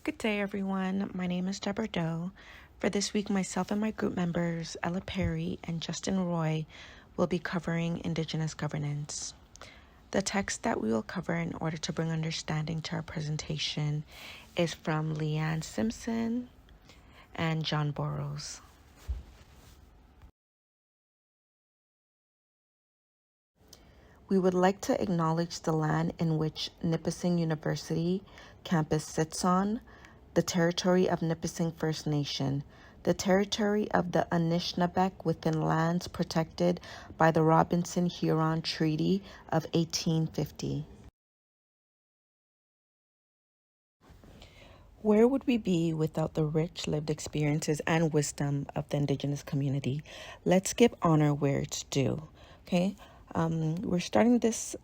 Good day, everyone. My name is Deborah Doe. For this week, myself and my group members, Ella Perry and Justin Roy, will be covering Indigenous governance. The text that we will cover in order to bring understanding to our presentation is from Leanne Simpson and John Burroughs. We would like to acknowledge the land in which Nipissing University campus sits on, the territory of Nipissing First Nation, the territory of the Anishinaabeg within lands protected by the Robinson-Huron Treaty of 1850. Where would we be without the rich lived experiences and wisdom of the Indigenous community? Let's give honor where it's due, okay? We're starting this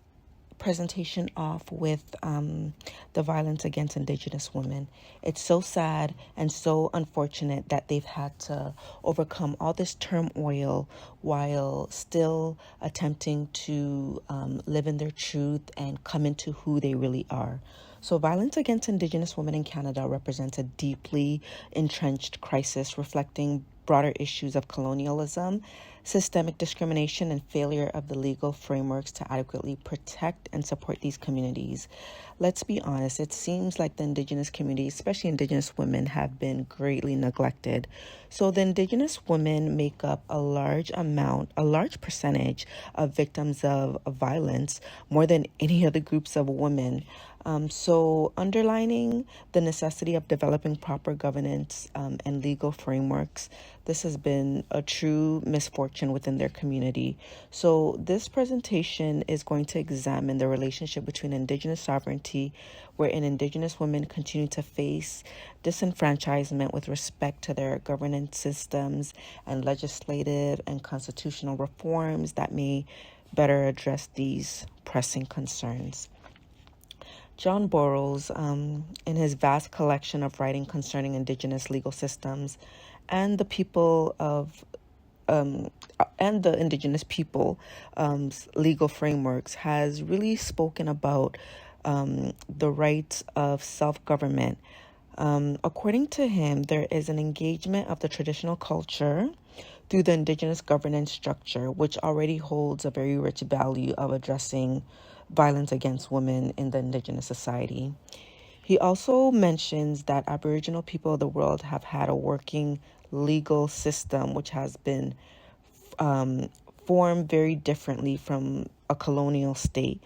presentation off with the violence against Indigenous women. It's so sad and so unfortunate that they've had to overcome all this turmoil while still attempting to live in their truth and come into who they really are. So violence against Indigenous women in Canada represents a deeply entrenched crisis reflecting broader issues of colonialism, systemic discrimination, and failure of the legal frameworks to adequately protect and support these communities. Let's be honest, it seems like the Indigenous community, especially Indigenous women, have been greatly neglected. So the Indigenous women make up a large percentage of victims of violence, more than any other groups of women. So underlining the necessity of developing proper governance and legal frameworks, this has been a true misfortune within their community. So this presentation is going to examine the relationship between Indigenous sovereignty, wherein Indigenous women continue to face disenfranchisement with respect to their governance systems, and legislative and constitutional reforms that may better address these pressing concerns. John Burroughs, in his vast collection of writing concerning Indigenous legal systems and the people of and the Indigenous people legal frameworks, has really spoken about the rights of self-government. According to him, there is an engagement of the traditional culture through the Indigenous governance structure, which already holds a very rich value of addressing violence against women in the Indigenous society. He also mentions that Aboriginal people of the world have had a working legal system which has been formed very differently from a colonial state.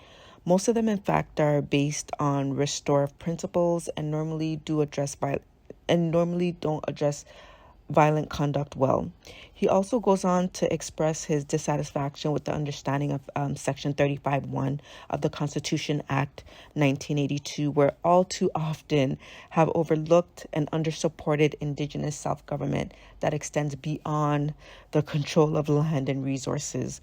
Most of them, in fact, are based on restorative principles and normally don't address violent conduct well. He also goes on to express his dissatisfaction with the understanding of Section 35(1) of the Constitution Act 1982, where all too often have overlooked and undersupported Indigenous self-government that extends beyond the control of land and resources.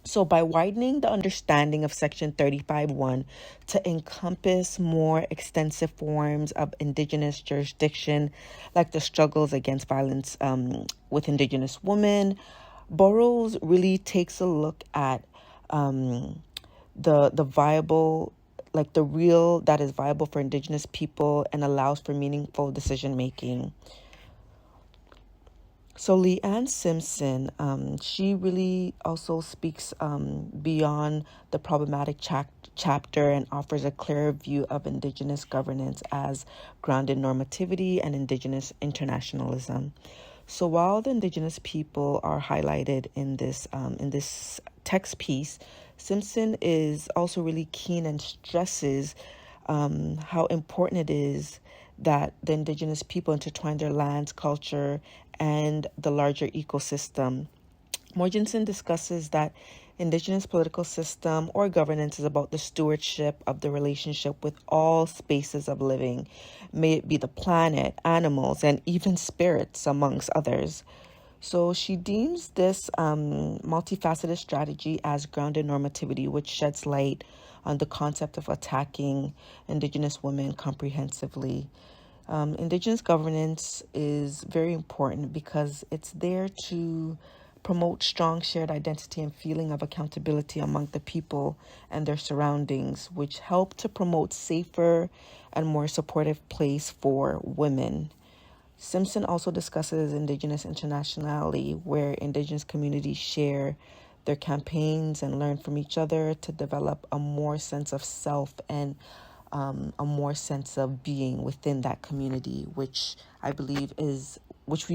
So by widening the understanding of Section 35(1) to encompass more extensive forms of Indigenous jurisdiction, like the struggles against violence with Indigenous women, Burroughs really takes a look at the viable, like the real that is viable for Indigenous people and allows for meaningful decision making. So Leanne Simpson, she really also speaks beyond the problematic chapter and offers a clearer view of Indigenous governance as grounded normativity and Indigenous internationalism. So while the Indigenous people are highlighted in this text piece, Simpson is also really keen and stresses how important it is that the Indigenous people intertwine their lands, culture, and the larger ecosystem. Morgenson discusses that Indigenous political system or governance is about the stewardship of the relationship with all spaces of living, may it be the planet, animals, and even spirits, amongst others. So she deems this multifaceted strategy as grounded normativity, which sheds light on the concept of attacking Indigenous women comprehensively. Indigenous governance is very important because it's there to promote strong shared identity and feeling of accountability among the people and their surroundings, which help to promote safer and more supportive place for women. Simpson also discusses Indigenous internationality, where Indigenous communities share their campaigns and learn from each other to develop a more sense of self and a more sense of being within that community, which we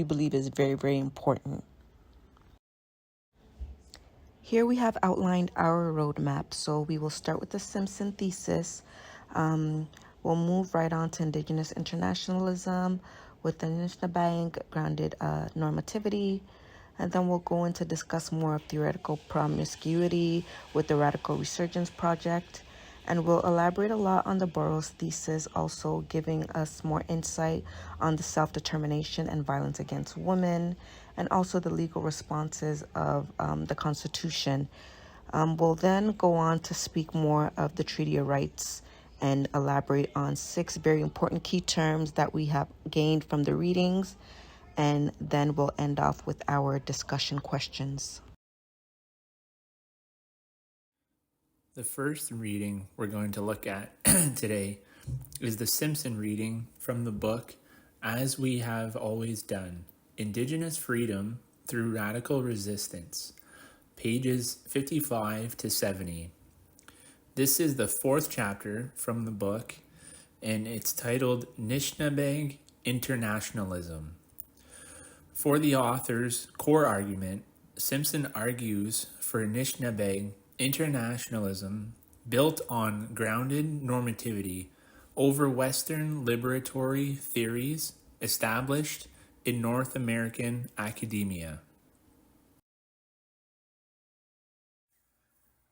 believe is very, very important. Here we have outlined our roadmap. So we will start with the Simpson thesis. We'll move right on to Indigenous internationalism with the Anishinaabe grounded normativity. And then we'll go into discuss more of theoretical promiscuity with the Radical Resurgence Project. And we'll elaborate a lot on the Burroughs thesis, also giving us more insight on the self-determination and violence against women, and also the legal responses of the Constitution. We'll then go on to speak more of the Treaty of Rights and elaborate on 6 very important key terms that we have gained from the readings, and then we'll end off with our discussion questions. The first reading we're going to look at today is the Simpson reading from the book As We Have Always Done, Indigenous Freedom Through Radical Resistance, pages 55 to 70. This is the 4th chapter from the book, and it's titled Anishinaabe Internationalism. For the author's core argument, Simpson argues for Anishinaabe internationalism built on grounded normativity over Western liberatory theories established in North American academia.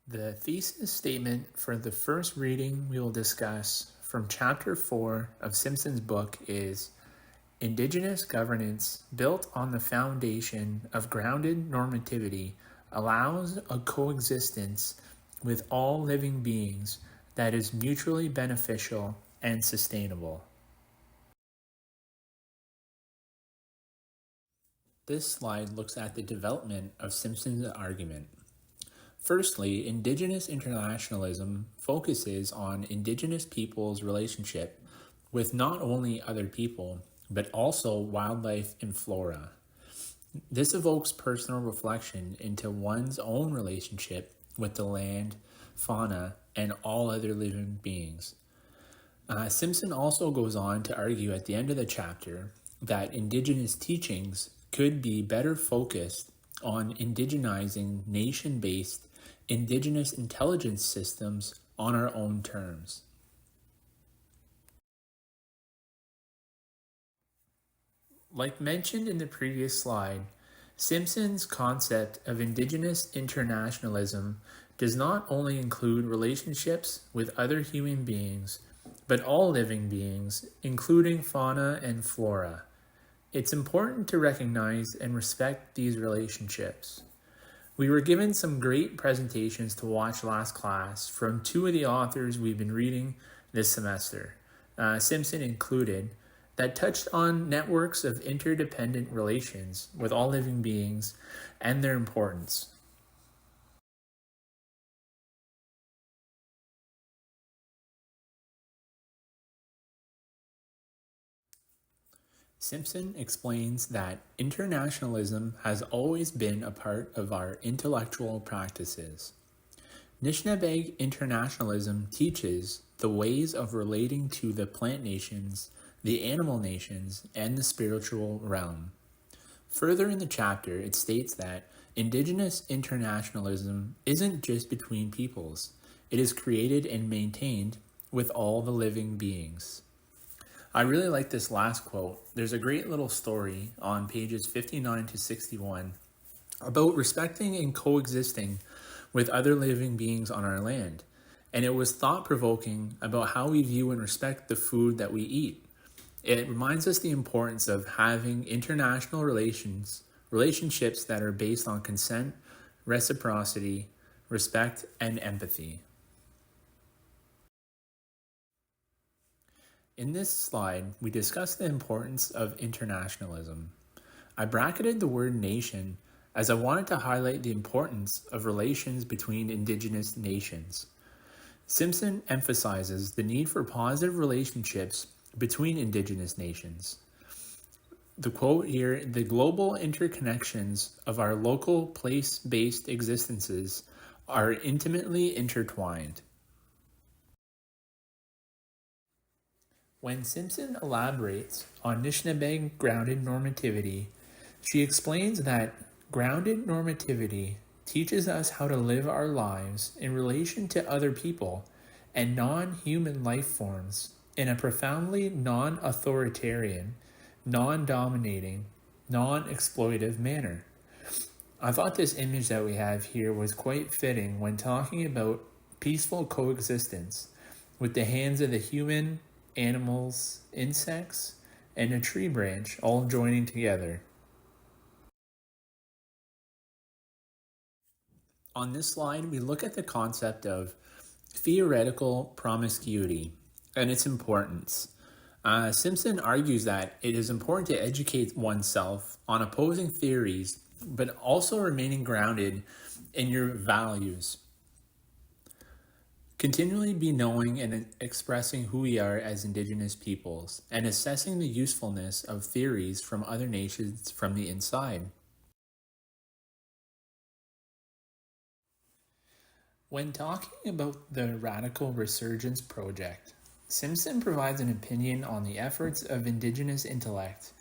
The thesis statement for the first reading we will discuss from Chapter 4 of Simpson's book is Indigenous governance built on the foundation of grounded normativity allows a coexistence with all living beings that is mutually beneficial and sustainable. This slide looks at the development of Simpson's argument. Firstly, Indigenous internationalism focuses on Indigenous peoples' relationship with not only other people, but also wildlife and flora. This evokes personal reflection into one's own relationship with the land, fauna, and all other living beings. Simpson also goes on to argue at the end of the chapter that Indigenous teachings could be better focused on indigenizing nation-based Indigenous intelligence systems on our own terms. Like mentioned in the previous slide, Simpson's concept of Indigenous internationalism does not only include relationships with other human beings, but all living beings, including fauna and flora. It's important to recognize and respect these relationships. We were given some great presentations to watch last class from 2 of the authors we've been reading this semester, Simpson included, that touched on networks of interdependent relations with all living beings and their importance. Simpson explains that internationalism has always been a part of our intellectual practices. Anishinaabe internationalism teaches the ways of relating to the plant nations, the animal nations, and the spiritual realm. Further in the chapter, it states that Indigenous internationalism isn't just between peoples. It is created and maintained with all the living beings. I really like this last quote. There's a great little story on pages 59 to 61 about respecting and coexisting with other living beings on our land. And it was thought-provoking about how we view and respect the food that we eat. It reminds us the importance of having international relationships that are based on consent, reciprocity, respect, and empathy. In this slide, we discuss the importance of internationalism. I bracketed the word nation as I wanted to highlight the importance of relations between Indigenous nations. Simpson emphasizes the need for positive relationships between Indigenous nations. The quote here, the global interconnections of our local place-based existences are intimately intertwined. When Simpson elaborates on Anishinaabe grounded normativity, she explains that grounded normativity teaches us how to live our lives in relation to other people and non-human life forms in a profoundly non-authoritarian, non-dominating, non-exploitive manner. I thought this image that we have here was quite fitting when talking about peaceful coexistence with the hands of the human, animals, insects, and a tree branch all joining together. On this slide, we look at the concept of theoretical promiscuity and its importance. Simpson argues that it is important to educate oneself on opposing theories, but also remaining grounded in your values. Continually be knowing and expressing who we are as Indigenous peoples, and assessing the usefulness of theories from other nations from the inside. When talking about the Radical Resurgence Project, Simpson provides an opinion on the efforts of Indigenous intellect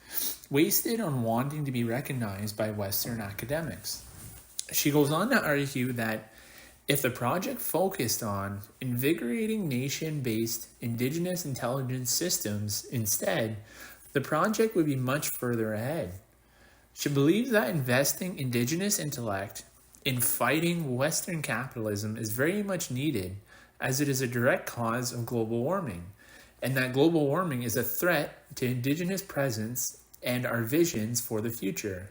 wasted on wanting to be recognized by Western academics. She goes on to argue that if the project focused on invigorating nation-based Indigenous intelligence systems instead, the project would be much further ahead. She believes that investing Indigenous intellect in fighting Western capitalism is very much needed, as it is a direct cause of global warming, and that global warming is a threat to Indigenous presence and our visions for the future.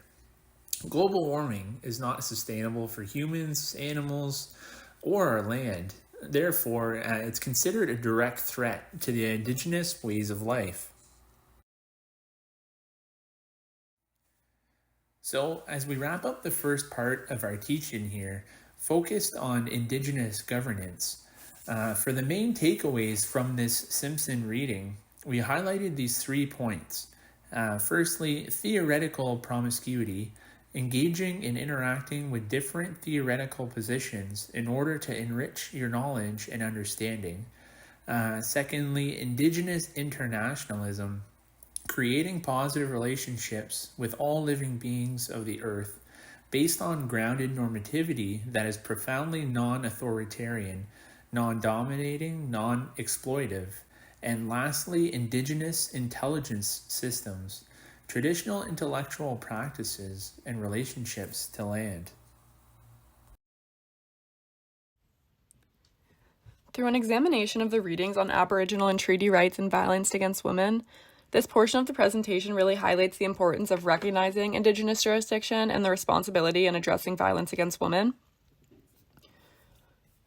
Global warming is not sustainable for humans, animals, or our land. Therefore, it's considered a direct threat to the Indigenous ways of life. So, as we wrap up the first part of our teaching here, focused on Indigenous governance, for the main takeaways from this Simpson reading, we highlighted these 3 points. Firstly, theoretical promiscuity, engaging and interacting with different theoretical positions in order to enrich your knowledge and understanding. Secondly, Indigenous internationalism, creating positive relationships with all living beings of the earth based on grounded normativity that is profoundly non-authoritarian, non-dominating, non-exploitive. And lastly, Indigenous intelligence systems, traditional intellectual practices, and relationships to land. Through an examination of the readings on Aboriginal and treaty rights and violence against women, this portion of the presentation really highlights the importance of recognizing Indigenous jurisdiction and the responsibility in addressing violence against women.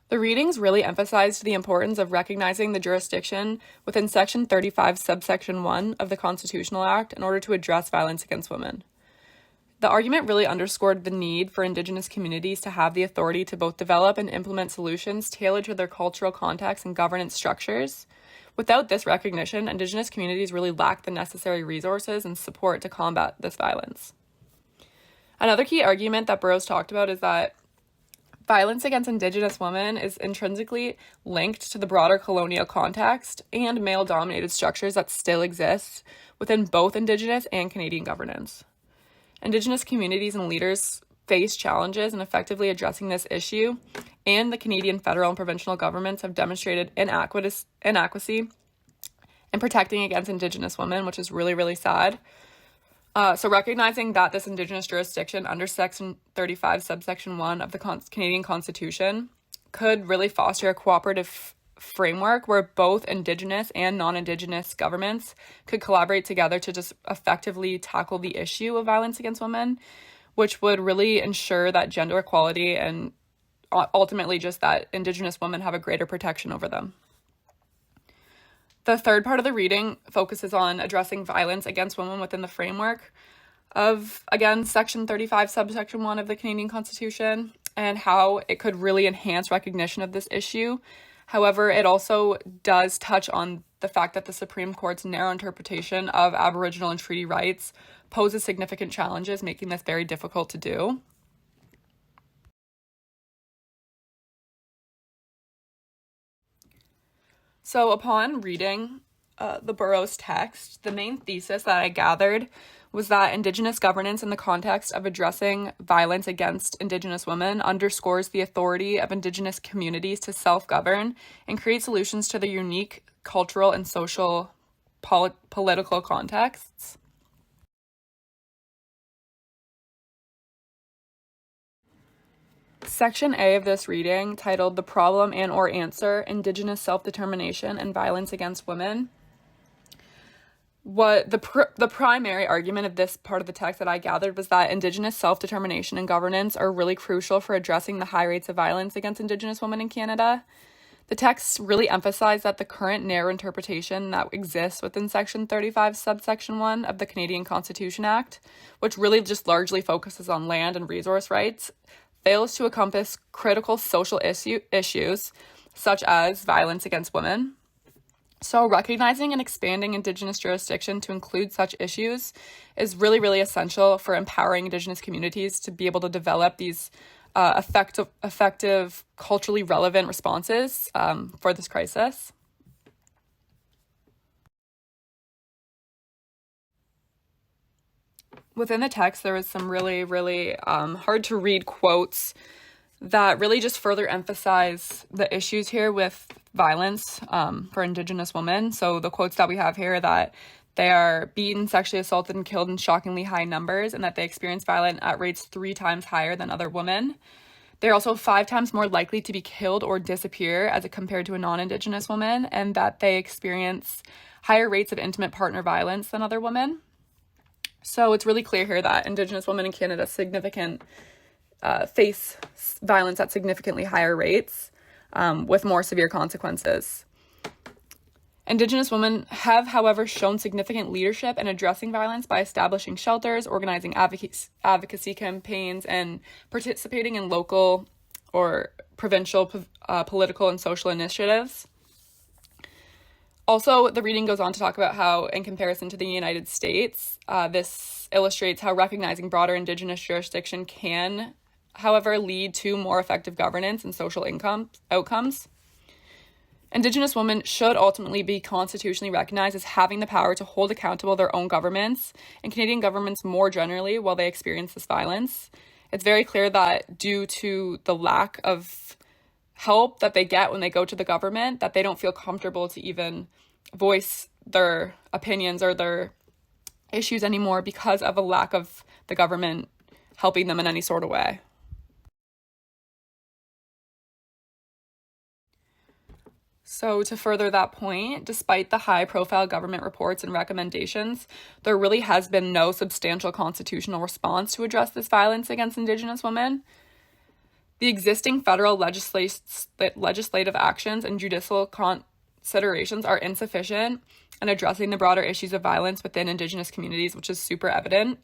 The readings really emphasized the importance of recognizing the jurisdiction within Section 35, subsection 1 of the Constitutional Act in order to address violence against women. The argument really underscored the need for Indigenous communities to have the authority to both develop and implement solutions tailored to their cultural context and governance structures. Without this recognition, Indigenous communities really lack the necessary resources and support to combat this violence. Another key argument that Burroughs talked about is that violence against Indigenous women is intrinsically linked to the broader colonial context and male-dominated structures that still exist within both Indigenous and Canadian governance. Indigenous communities and leaders face challenges in effectively addressing this issue, and the Canadian federal and provincial governments have demonstrated inadequacy in protecting against Indigenous women, which is really, really sad. So recognizing that this Indigenous jurisdiction under Section 35, subsection 1 of the Canadian Constitution could really foster a cooperative framework where both Indigenous and non-Indigenous governments could collaborate together to just effectively tackle the issue of violence against women, which would really ensure that gender equality and ultimately just that Indigenous women have a greater protection over them. The third part of the reading focuses on addressing violence against women within the framework. of, again, Section 35, subsection 1 of the Canadian Constitution, and how it could really enhance recognition of this issue. However, it also does touch on the fact that the Supreme Court's narrow interpretation of Aboriginal and treaty rights poses significant challenges, making this very difficult to do. So upon reading the Burroughs text, the main thesis that I gathered was that Indigenous governance in the context of addressing violence against Indigenous women underscores the authority of Indigenous communities to self-govern and create solutions to their unique cultural and social political contexts. Section A of this reading, titled The Problem and or Answer, Indigenous Self-Determination and Violence Against Women, what the primary argument of this part of the text that I gathered was that Indigenous self-determination and governance are really crucial for addressing the high rates of violence against Indigenous women in Canada. The text really emphasized that the current narrow interpretation that exists within Section 35, subsection 1 of the Canadian Constitution Act, which really just largely focuses on land and resource rights, fails to encompass critical social issues such as violence against women. So recognizing and expanding Indigenous jurisdiction to include such issues is really, really essential for empowering Indigenous communities to be able to develop these effective, culturally relevant responses for this crisis. Within the text, there was some really, really hard to read quotes that really just further emphasize the issues here with violence for Indigenous women. So the quotes that we have here are that they are beaten, sexually assaulted, and killed in shockingly high numbers, and that they experience violence at rates 3 times higher than other women. They're also 5 times more likely to be killed or disappear as compared to a non-Indigenous woman, and that they experience higher rates of intimate partner violence than other women. So it's really clear here that Indigenous women in Canada face violence at significantly higher rates with more severe consequences. Indigenous women have, however, shown significant leadership in addressing violence by establishing shelters, organizing advocacy campaigns, and participating in local or provincial political and social initiatives. Also, the reading goes on to talk about how, in comparison to the United States, this illustrates how recognizing broader Indigenous jurisdiction can, however, lead to more effective governance and social outcomes. Indigenous women should ultimately be constitutionally recognized as having the power to hold accountable their own governments and Canadian governments more generally while they experience this violence. It's very clear that due to the lack of help that they get when they go to the government, that they don't feel comfortable to even voice their opinions or their issues anymore because of a lack of the government helping them in any sort of way. So to further that point, despite the high-profile government reports and recommendations, there really has been no substantial constitutional response to address this violence against Indigenous women. The existing federal legislative actions and judicial considerations are insufficient in addressing the broader issues of violence within Indigenous communities, which is super evident.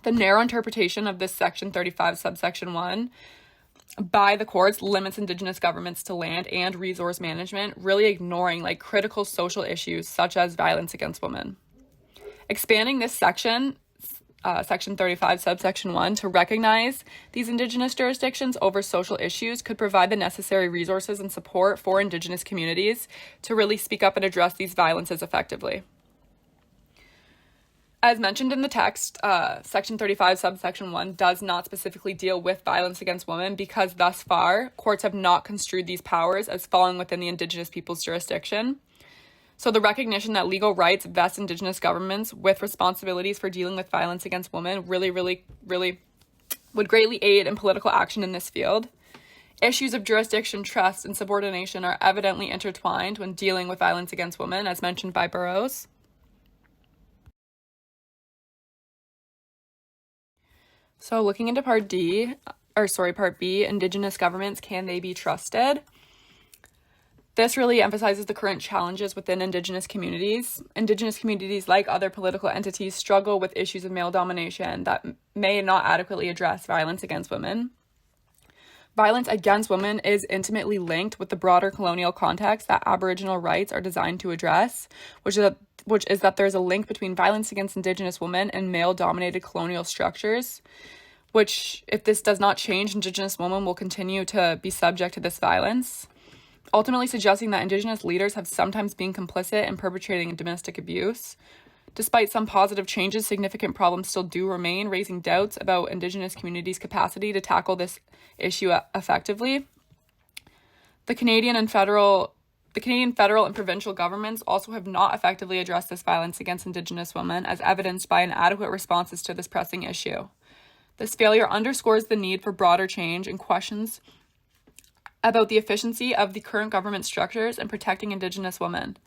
The narrow interpretation of this Section 35, subsection 1, by the courts limits Indigenous governments to land and resource management, really ignoring critical social issues such as violence against women. Expanding this section, Section 35, subsection 1, to recognize these Indigenous jurisdictions over social issues could provide the necessary resources and support for Indigenous communities to really speak up and address these violences effectively. As mentioned in the text, Section 35, subsection 1 does not specifically deal with violence against women because thus far, courts have not construed these powers as falling within the Indigenous people's jurisdiction. So the recognition that legal rights vest Indigenous governments with responsibilities for dealing with violence against women really would greatly aid in political action in this field. Issues of jurisdiction, trust, and subordination are evidently intertwined when dealing with violence against women, as mentioned by Burroughs. So looking into Part B, Indigenous governments, can they be trusted? This really emphasizes the current challenges within Indigenous communities. Indigenous communities, like other political entities, struggle with issues of male domination that may not adequately address violence against women. Violence against women is intimately linked with the broader colonial context that Aboriginal rights are designed to address, which is that there's a link between violence against Indigenous women and male-dominated colonial structures, which, if this does not change, Indigenous women will continue to be subject to this violence, ultimately suggesting that Indigenous leaders have sometimes been complicit in perpetrating domestic abuse. Despite some positive changes, significant problems still do remain, raising doubts about Indigenous communities' capacity to tackle this issue effectively. The Canadian federal and provincial governments also have not effectively addressed this violence against Indigenous women, as evidenced by inadequate responses to this pressing issue. This failure underscores the need for broader change and questions about the efficiency of the current government structures in protecting Indigenous women.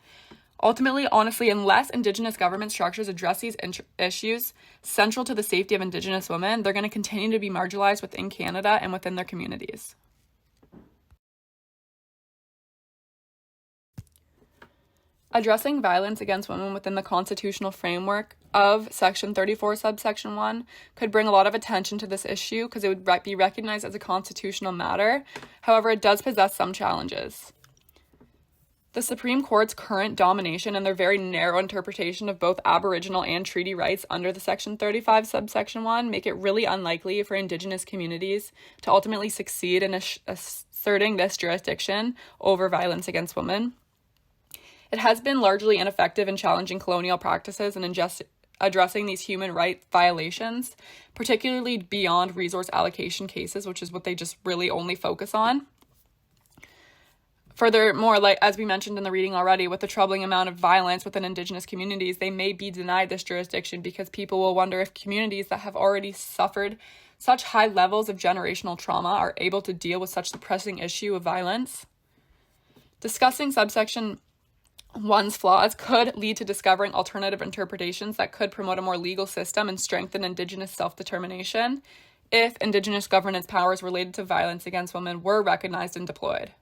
Ultimately, honestly, unless Indigenous government structures address these issues central to the safety of Indigenous women, they're going to continue to be marginalized within Canada and within their communities. Addressing violence against women within the constitutional framework of Section 34, subsection 1, could bring a lot of attention to this issue because it would be recognized as a constitutional matter. However, it does possess some challenges. The Supreme Court's current domination and their very narrow interpretation of both Aboriginal and treaty rights under the Section 35, subsection 1, make it really unlikely for Indigenous communities to ultimately succeed in asserting this jurisdiction over violence against women. It has been largely ineffective in challenging colonial practices and addressing these human rights violations, particularly beyond resource allocation cases, which is what they just really only focus on. Furthermore, like as we mentioned in the reading already, with the troubling amount of violence within Indigenous communities, they may be denied this jurisdiction because people will wonder if communities that have already suffered such high levels of generational trauma are able to deal with such the pressing issue of violence. Discussing subsection 1's flaws could lead to discovering alternative interpretations that could promote a more legal system and strengthen Indigenous self-determination if Indigenous governance powers related to violence against women were recognized and deployed.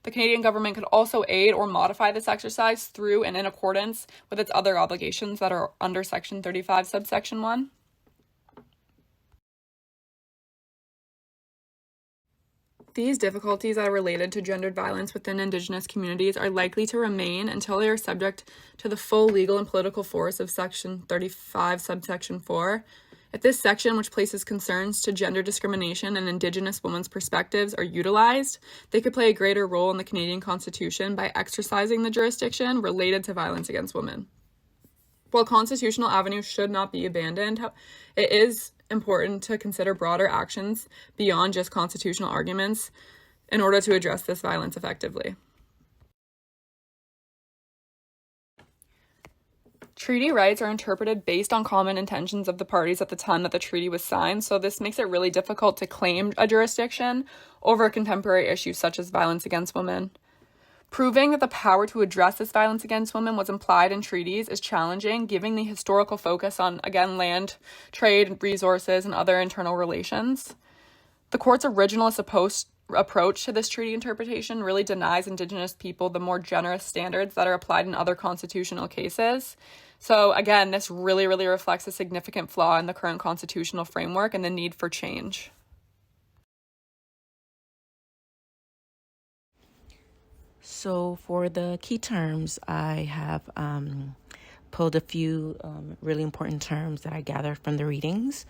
The Canadian government could also aid or modify this exercise through and in accordance with its other obligations that are under Section 35, subsection 1. These difficulties that are related to gendered violence within Indigenous communities are likely to remain until they are subject to the full legal and political force of Section 35, subsection 4. If this section, which places concerns to gender discrimination and Indigenous women's perspectives, are utilized, they could play a greater role in the Canadian Constitution by exercising the jurisdiction related to violence against women. While constitutional avenues should not be abandoned, it is important to consider broader actions beyond just constitutional arguments in order to address this violence effectively. Treaty rights are interpreted based on common intentions of the parties at the time that the treaty was signed, so this makes it really difficult to claim a jurisdiction over contemporary issues such as violence against women. Proving that the power to address this violence against women was implied in treaties is challenging, given the historical focus on, again, land, trade, resources, and other internal relations. The court's originalist approach to this treaty interpretation really denies Indigenous people the more generous standards that are applied in other constitutional cases. So again, this really reflects a significant flaw in the current constitutional framework and the need for change. So for the key terms, I have pulled a few really important terms that I gathered from the readings.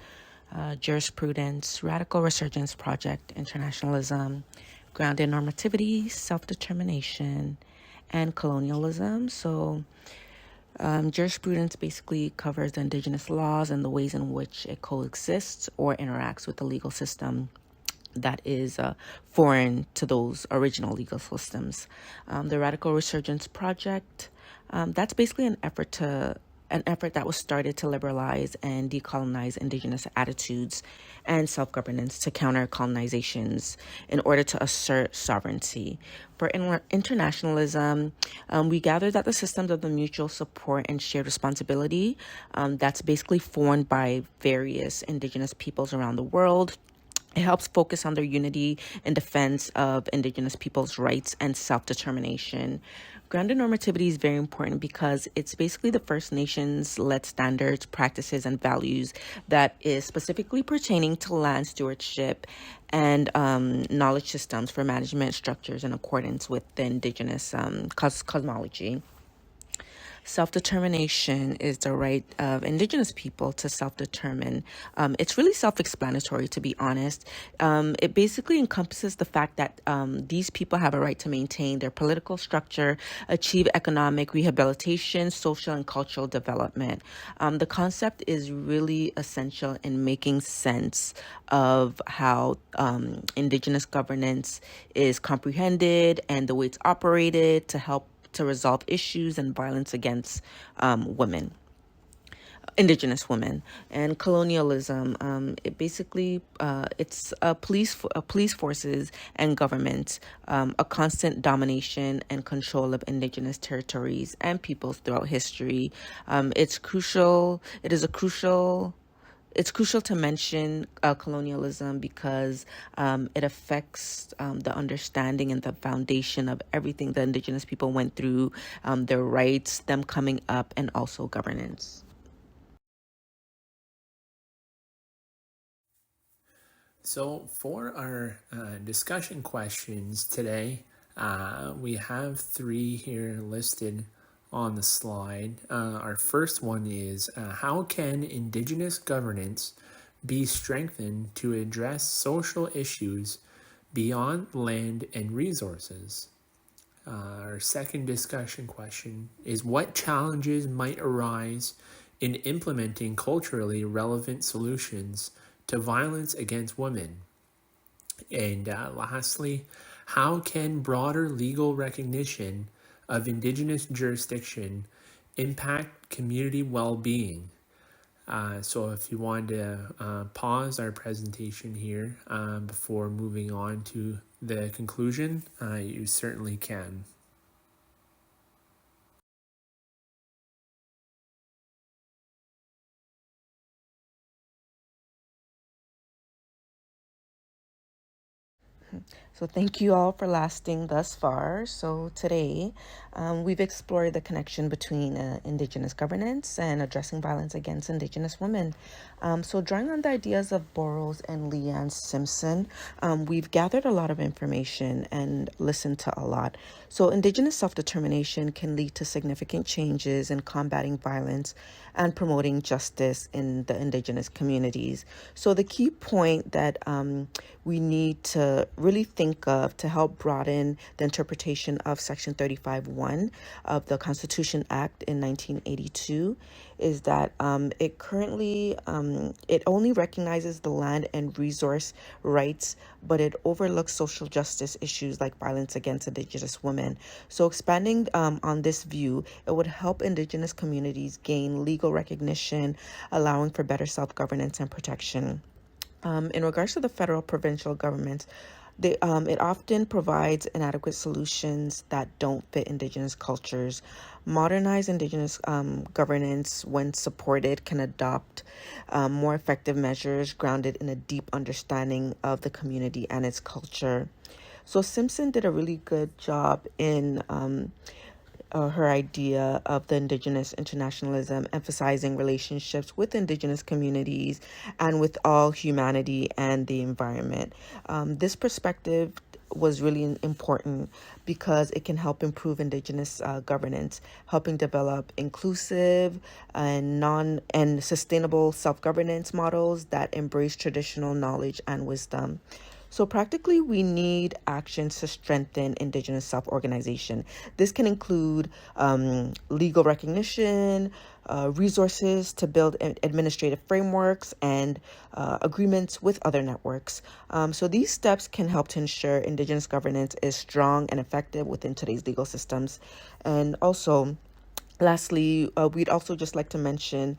Jurisprudence, radical resurgence project, internationalism, grounded normativity, self-determination, and colonialism. So jurisprudence basically covers the Indigenous laws and the ways in which it coexists or interacts with the legal system that is foreign to those original legal systems. The Radical Resurgence Project, that's basically an effort that was started to liberalize and decolonize Indigenous attitudes and self-governance to counter colonizations in order to assert sovereignty. For internationalism, we gather that the systems of the mutual support and shared responsibility, that's basically formed by various Indigenous peoples around the world, It helps focus on their unity in defense of Indigenous peoples' rights and self-determination. Grounded normativity is very important because it's basically the First Nations-led standards, practices, and values that is specifically pertaining to land stewardship and knowledge systems for management structures in accordance with the Indigenous cosmology. Self-determination is the right of Indigenous people to self-determine. It's really self-explanatory, to be honest. It basically encompasses the fact that these people have a right to maintain their political structure, achieve economic rehabilitation, social and cultural development. The concept is really essential in making sense of how Indigenous governance is comprehended and the way it's operated to help to resolve issues and violence against women, Indigenous women, and colonialism. It basically it's police forces and government, a constant domination and control of Indigenous territories and peoples throughout history. It's crucial to mention colonialism because it affects the understanding and the foundation of everything the Indigenous people went through, their rights, them coming up, and also governance. So, for our discussion questions today, we have 3 here listed on the slide. Our first one is how can Indigenous governance be strengthened to address social issues beyond land and resources? Our second discussion question is what challenges might arise in implementing culturally relevant solutions to violence against women? And lastly, how can broader legal recognition of Indigenous jurisdiction impact community well-being? So if you want to pause our presentation here before moving on to the conclusion, you certainly can. So thank you all for lasting thus far. So today, we've explored the connection between Indigenous governance and addressing violence against Indigenous women. So drawing on the ideas of Burroughs and Leanne Simpson, we've gathered a lot of information and listened to a lot. So Indigenous self-determination can lead to significant changes in combating violence and promoting justice in the Indigenous communities. So the key point that we need to really think of to help broaden the interpretation of Section 35(1) of the Constitution Act in 1982 is that it currently it only recognizes the land and resource rights, but it overlooks social justice issues like violence against Indigenous women. So expanding on this view, it would help Indigenous communities gain legal recognition, allowing for better self-governance and protection. In regards to the federal provincial governments, it often provides inadequate solutions that don't fit Indigenous cultures. Modernized Indigenous governance, when supported, can adopt more effective measures grounded in a deep understanding of the community and its culture. So Simpson did a really good job in her idea of the Indigenous internationalism, emphasizing relationships with Indigenous communities and with all humanity and the environment. This perspective was really important because it can help improve Indigenous governance, helping develop inclusive and sustainable self-governance models that embrace traditional knowledge and wisdom. So practically, we need actions to strengthen Indigenous self-organization. This can include legal recognition, resources to build administrative frameworks, and agreements with other networks. So these steps can help to ensure Indigenous governance is strong and effective within today's legal systems. And also, lastly, we'd also just like to mention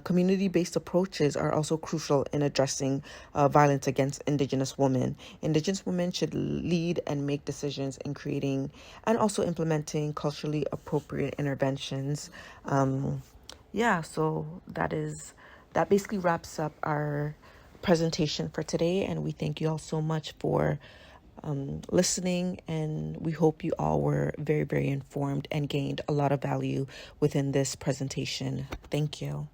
community-based approaches are also crucial in addressing violence against Indigenous women. Indigenous women should lead and make decisions in creating and also implementing culturally appropriate interventions. So that basically wraps up our presentation for today, and we thank you all so much for listening, and we hope you all were very, very informed and gained a lot of value within this presentation. Thank you.